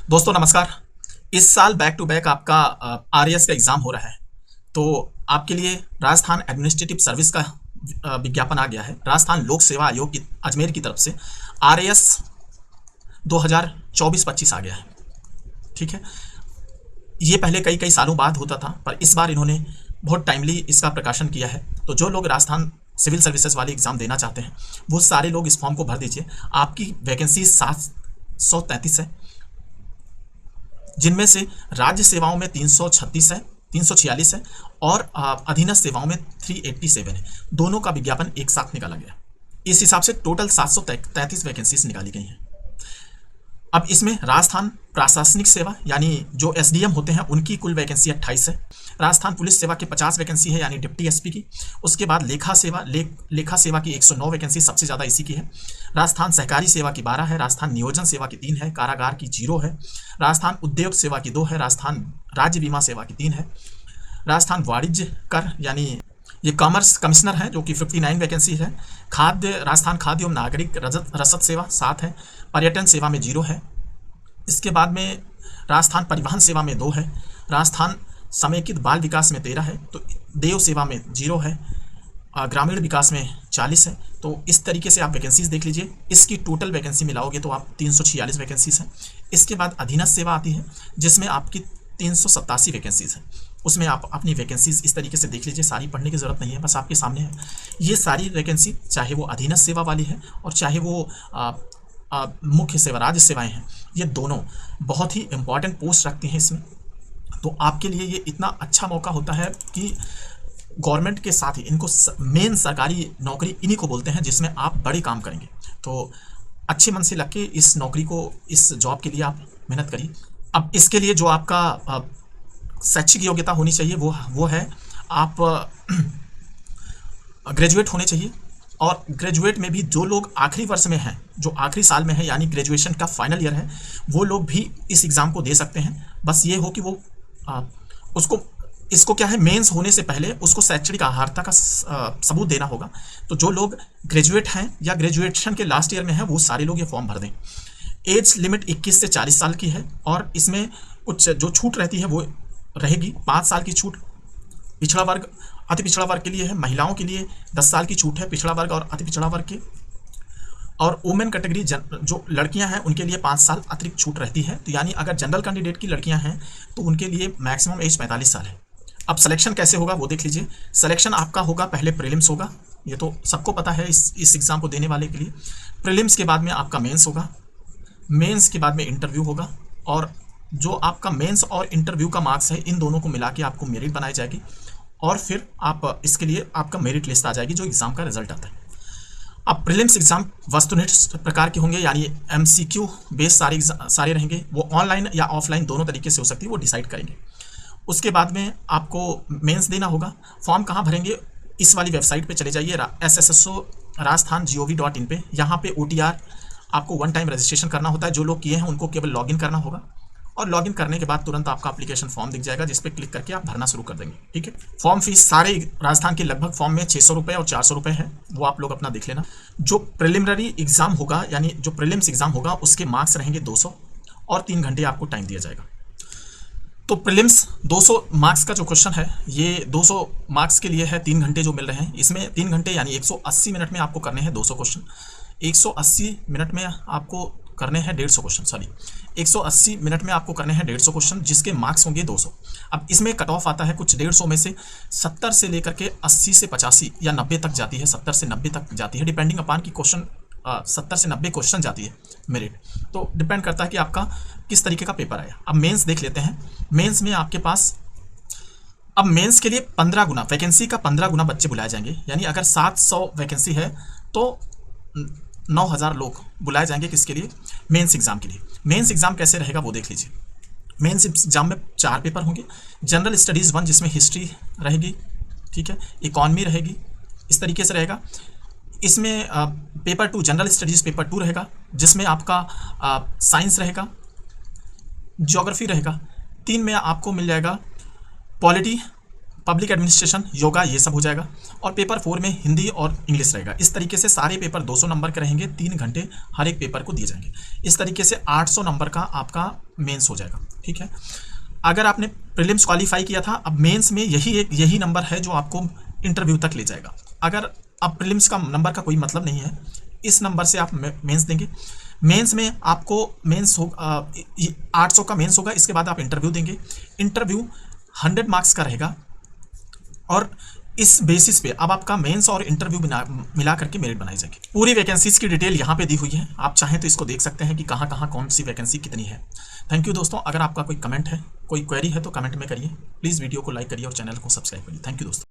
दोस्तों नमस्कार। इस साल बैक टू बैक आपका आरएएस का एग्ज़ाम हो रहा है। तो आपके लिए राजस्थान एडमिनिस्ट्रेटिव सर्विस का विज्ञापन आ गया है। राजस्थान लोक सेवा आयोग की अजमेर की तरफ से आरएएस 2024-25 आ गया है। ठीक है, ये पहले कई कई सालों बाद होता था, पर इस बार इन्होंने बहुत टाइमली इसका प्रकाशन किया है। तो जो लोग राजस्थान सिविल सर्विसेज वाले एग्ज़ाम देना चाहते हैं वो सारे लोग इस फॉर्म को भर दीजिए। आपकी वैकेंसी 733 है, जिनमें से राज्य सेवाओं में 336 है, 346 है और अधीनस्थ सेवाओं में 387 है। दोनों का विज्ञापन एक साथ निकाला गया। इस हिसाब से टोटल 733 वैकेंसीज निकाली गई हैं। अब इसमें राजस्थान प्रशासनिक सेवा यानी जो एसडीएम होते हैं उनकी कुल वैकेंसी 28 है। राजस्थान पुलिस सेवा की 50 वैकेंसी है यानी डिप्टी एसपी की। उसके बाद लेखा सेवा की 109 वैकेंसी सबसे ज़्यादा इसी की है। राजस्थान सहकारी सेवा की 12 है। राजस्थान नियोजन सेवा की 3 है। कारागार की 0 है। राजस्थान उद्योग सेवा की 2 है। राजस्थान राज्य बीमा सेवा की 3 है। राजस्थान वाणिज्य कर यानी ये कॉमर्स कमिश्नर है जो कि 59 वैकेंसी है। राजस्थान खाद्य एवं नागरिक रसद सेवा 7 है। पर्यटन सेवा में 0 है। इसके बाद में राजस्थान परिवहन सेवा में 2 है। राजस्थान समेकित बाल विकास में 13 है। तो देव सेवा में 0 है। ग्रामीण विकास में 40 है। तो इस तरीके से आप वैकेंसीज देख लीजिए। इसकी टोटल वैकेंसी मिलाओगे तो आप 346 वैकेंसीज हैं। इसके बाद अधीनस्थ सेवा आती है जिसमें आपकी 387 वैकेंसीज हैं। उसमें आप अपनी वैकेंसीज इस तरीके से देख लीजिए। सारी पढ़ने की ज़रूरत नहीं है, बस आपके सामने है। ये सारी वैकेंसी चाहे वो अधीनस्थ सेवा वाली है और चाहे वो मुख्य सेवा राज्य सेवाएं हैं, ये दोनों बहुत ही इम्पॉर्टेंट पोस्ट रखती हैं इसमें। तो आपके लिए ये इतना अच्छा मौका होता है कि गवर्नमेंट के साथ ही इनको मेन सरकारी नौकरी इन्हीं को बोलते हैं जिसमें आप बड़े काम करेंगे। तो अच्छे मन से लग के इस नौकरी को, इस जॉब के लिए आप मेहनत करिए। अब इसके लिए जो आपका शैक्षिक योग्यता होनी चाहिए वो है आप ग्रेजुएट होने चाहिए। और ग्रेजुएट में भी जो लोग आखिरी वर्ष में हैं, जो आखिरी साल में है यानी ग्रेजुएशन का फाइनल ईयर है, वो लोग भी इस एग्ज़ाम को दे सकते हैं। बस ये हो कि वो इसको क्या है, मेंस होने से पहले उसको शैक्षणिक अर्हता का सबूत देना होगा। तो जो लोग ग्रेजुएट हैं या ग्रेजुएशन के लास्ट ईयर में हैं वो सारे लोग ये फॉर्म भर दें। एज लिमिट 21 से 40 साल की है और इसमें कुछ जो छूट रहती है वो रहेगी। 5 साल की छूट पिछड़ा वर्ग अति पिछड़ा वर्ग के लिए है। महिलाओं के लिए 10 साल की छूट है पिछड़ा वर्ग और अति पिछड़ा वर्ग के। और वुमेन कैटेगरी जो लड़कियां हैं उनके लिए 5 साल अतिरिक्त छूट रहती है। तो यानी अगर जनरल कैंडिडेट की लड़कियां हैं तो उनके लिए मैक्सिमम एज 45 साल है। अब सिलेक्शन कैसे होगा वो देख लीजिए। सिलेक्शन आपका होगा, पहले प्रीलिम्स होगा, ये तो सबको पता है इस एग्ज़ाम को देने वाले के लिए। प्रीलिम्स के बाद में आपका मेंस होगा, मेंस के बाद में इंटरव्यू होगा और जो आपका मेंस और इंटरव्यू का मार्क्स है इन दोनों को मिला के आपको मेरिट बनाई जाएगी और फिर आप इसके लिए आपका मेरिट लिस्ट आ जाएगी जो एग्ज़ाम का रिजल्ट आता है। अब प्रीलिम्स एग्ज़ाम वस्तुनिष्ठ प्रकार के होंगे यानी एमसीक्यू बेस सारे रहेंगे। वो ऑनलाइन या ऑफलाइन दोनों तरीके से हो सकती है, वो डिसाइड करेंगे। उसके बाद में आपको मेंस देना होगा। फॉर्म कहाँ भरेंगे, इस वाली वेबसाइट पे चले जाइए SSSO rajasthan.gov.in पे। यहाँ पे OTR आपको 1 टाइम रजिस्ट्रेशन करना होता है। जो लोग किए हैं उनको केवल लॉगिन करना होगा और लॉगिन करने के बाद तुरंत आपका एप्लीकेशन फॉर्म दिख जाएगा जिस पे क्लिक करके आप भरना शुरू कर देंगे। ठीक है, फॉर्म फीस सारे राजस्थान के लगभग फॉर्म में 600 रुपये और 400 रुपये है, वो आप लोग अपना देख लेना। जो प्रिलिमिनरी एग्जाम होगा यानी जो प्रीलिम्स एग्जाम होगा उसके मार्क्स रहेंगे 200 और 3 घंटे आपको टाइम दिया जाएगा। तो प्रीलिम्स 200 मार्क्स का जो क्वेश्चन है ये 200 मार्क्स के लिए है। 3 घंटे जो मिल रहे हैं इसमें 3 घंटे यानी 180 मिनट में आपको करने हैं 200 क्वेश्चन। 180 मिनट में आपको करने हैं 150 क्वेश्चन, सॉरी 180 मिनट में आपको करने हैं 150 क्वेश्चन जिसके मार्क्स होंगे 200। अब इसमें कट ऑफ आता है कुछ 150 में से 70 से लेकर के 80 से 85 या 90 तक जाती है, 70 से 90 तक जाती है डिपेंडिंग अपॉन की क्वेश्चन 70 से 90 क्वेश्चन जाती है मेरिट। तो डिपेंड करता है कि आपका किस तरीके का पेपर आया। अब मेंस देख लेते हैं। मेंस में आपके पास अब मेंस के लिए 15 गुना वैकेंसी का 15 गुना बच्चे बुलाए जाएंगे। यानी अगर 700 वैकेंसी है तो 9000 लोग बुलाए जाएंगे किसके लिए, मेंस एग्जाम के लिए। मेंस एग्जाम कैसे रहेगा वो देख लीजिए। मेंस एग्जाम में 4 पेपर होंगे। जनरल स्टडीज़ 1 जिसमें हिस्ट्री रहेगी, ठीक है, इकॉनमी रहेगी, इस तरीके से रहेगा। इसमें पेपर 2 जनरल स्टडीज़ पेपर 2 रहेगा जिसमें आपका साइंस रहेगा, ज्योग्राफी रहेगा। 3 में आपको मिल जाएगा पॉलिटी, पब्लिक एडमिनिस्ट्रेशन, योगा, ये सब हो जाएगा। और पेपर 4 में हिंदी और इंग्लिश रहेगा। इस तरीके से सारे पेपर 200 नंबर के रहेंगे। 3 घंटे हर एक पेपर को दिए जाएंगे। इस तरीके से 800 नंबर का आपका मेंस हो जाएगा। ठीक है, अगर आपने प्रीलिम्स क्वालिफाई किया था, अब मेंस में यही नंबर है जो आपको इंटरव्यू तक ले जाएगा। अगर अब प्रीलिम्स का नंबर का कोई मतलब नहीं है, इस नंबर से आप मेंस देंगे। मेंस में आपको मेंस हो 800 का मेंस होगा, इसके बाद आप इंटरव्यू देंगे। इंटरव्यू 100 मार्क्स का रहेगा और इस बेसिस पे अब आपका मेंस और इंटरव्यू मिला करके मेरिट बनाई जाएगी। पूरी वैकेंसीज की डिटेल यहाँ पे दी हुई है, आप चाहें तो इसको देख सकते हैं कि कहाँ कहाँ कौन सी वैकेंसी कितनी है। थैंक यू दोस्तों। अगर आपका कोई कमेंट है, कोई क्वेरी है तो कमेंट में करिए। प्लीज़ वीडियो को लाइक करिए और चैनल को सब्सक्राइब करिए। थैंक यू दोस्तों।